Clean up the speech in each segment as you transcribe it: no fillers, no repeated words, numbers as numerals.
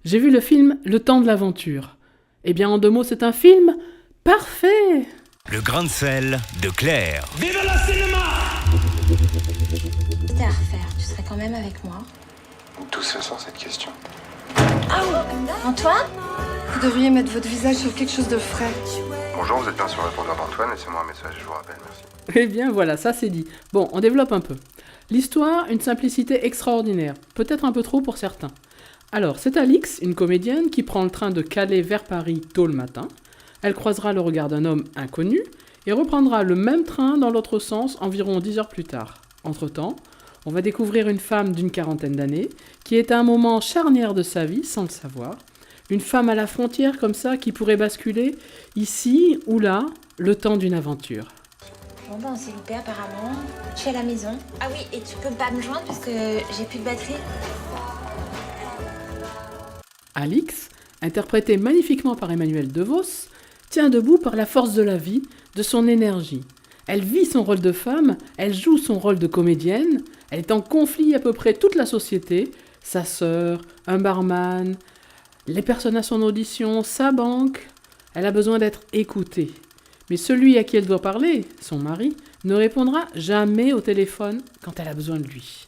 J'ai vu le film Le Temps de l'aventure. Eh bien, en 2 mots, c'est un film parfait. Le grain de sel de Claire. Vive le cinéma! C'était à refaire, tu serais quand même avec moi. D'où ça sort cette question? Antoine? Vous devriez mettre votre visage sur quelque chose de frais. Bonjour, vous êtes bien sur le répondeur d'Antoine, laissez-moi un message, je vous rappelle, merci. Eh bien, voilà, ça c'est dit. Bon, on développe un peu. L'histoire, une simplicité extraordinaire, peut-être un peu trop pour certains. Alors, c'est Alix, une comédienne, qui prend le train de Calais vers Paris tôt le matin. Elle croisera le regard d'un homme inconnu et reprendra le même train dans l'autre sens environ 10 heures plus tard. Entre-temps, on va découvrir une femme d'une 40aine d'années qui est à un moment charnière de sa vie sans le savoir. Une femme à la frontière comme ça qui pourrait basculer ici ou là le temps d'une aventure. Bon ben on s'est loupé apparemment. Je suis à la maison. Ah oui, et tu peux pas me joindre parce que j'ai plus de batterie. Alix, interprétée magnifiquement par Emmanuelle DeVos, tient debout par la force de la vie, de son énergie. Elle vit son rôle de femme, elle joue son rôle de comédienne, elle est en conflit à peu près toute la société, sa sœur, un barman, les personnes à son audition, sa banque. Elle a besoin d'être écoutée. Mais celui à qui elle doit parler, son mari, ne répondra jamais au téléphone quand elle a besoin de lui.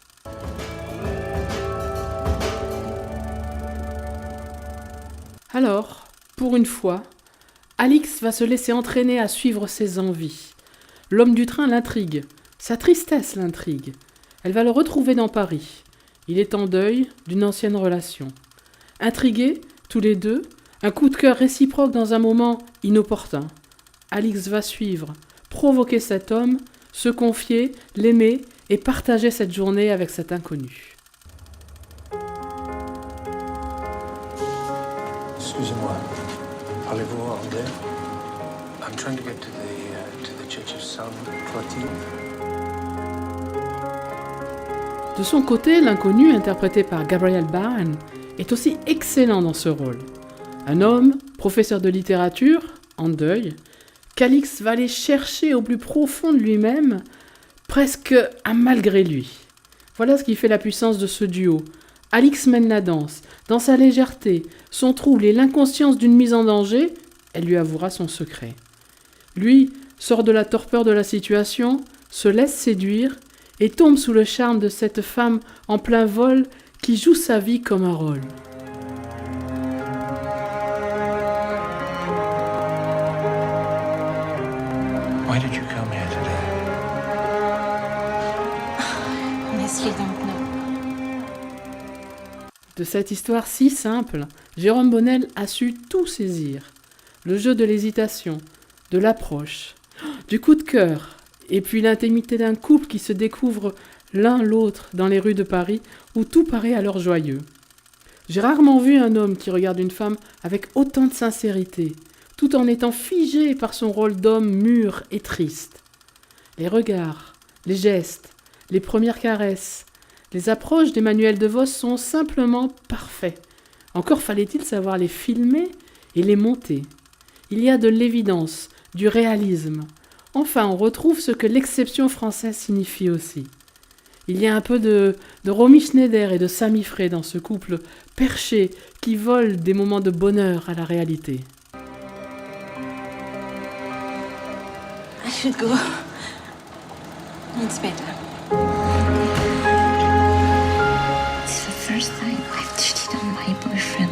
Alors, pour une fois, Alix va se laisser entraîner à suivre ses envies. L'homme du train l'intrigue, sa tristesse l'intrigue. Elle va le retrouver dans Paris. Il est en deuil d'une ancienne relation. Intrigués, tous les deux, un coup de cœur réciproque dans un moment inopportun. Alix va suivre, provoquer cet homme, se confier, l'aimer et partager cette journée avec cet inconnu. Excusez-moi, parlez-vous anglais? I'm trying to get to the Church of San Clotilde. De son côté, l'inconnu, interprété par Gabriel Byrne, est aussi excellent dans ce rôle. Un homme, professeur de littérature, en deuil, qu'Alix va aller chercher au plus profond de lui-même, presque à malgré lui. Voilà ce qui fait la puissance de ce duo. Alix mène la danse, dans sa légèreté, son trouble et l'inconscience d'une mise en danger, elle lui avouera son secret. Lui sort de la torpeur de la situation, se laisse séduire et tombe sous le charme de cette femme en plein vol qui joue sa vie comme un rôle. Why did you come here today? Honestly, don't know. De cette histoire si simple, Jérôme Bonnel a su tout saisir. Le jeu de l'hésitation, de l'approche, du coup de cœur, et puis l'intimité d'un couple qui se découvre l'un l'autre dans les rues de Paris où tout paraît alors joyeux. J'ai rarement vu un homme qui regarde une femme avec autant de sincérité, tout en étant figé par son rôle d'homme mûr et triste. Les regards, les gestes, les premières caresses, les approches d'Emmanuelle DeVos sont simplement parfaits. Encore fallait-il savoir les filmer et les monter. Il y a de l'évidence, du réalisme. Enfin, on retrouve ce que l'exception française signifie aussi. Il y a un peu de Romy Schneider et de Sami Frey dans ce couple perché qui vole des moments de bonheur à la réalité. I should go. It's better. It's the first time I've cheated on my boyfriend.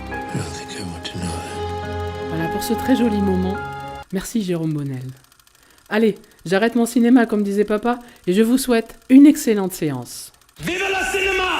I don't think I want to know that. Voilà pour ce très joli moment. Merci Jérôme Bonnel. Allez, j'arrête mon cinéma comme disait papa et je vous souhaite une excellente séance. Vive le cinéma!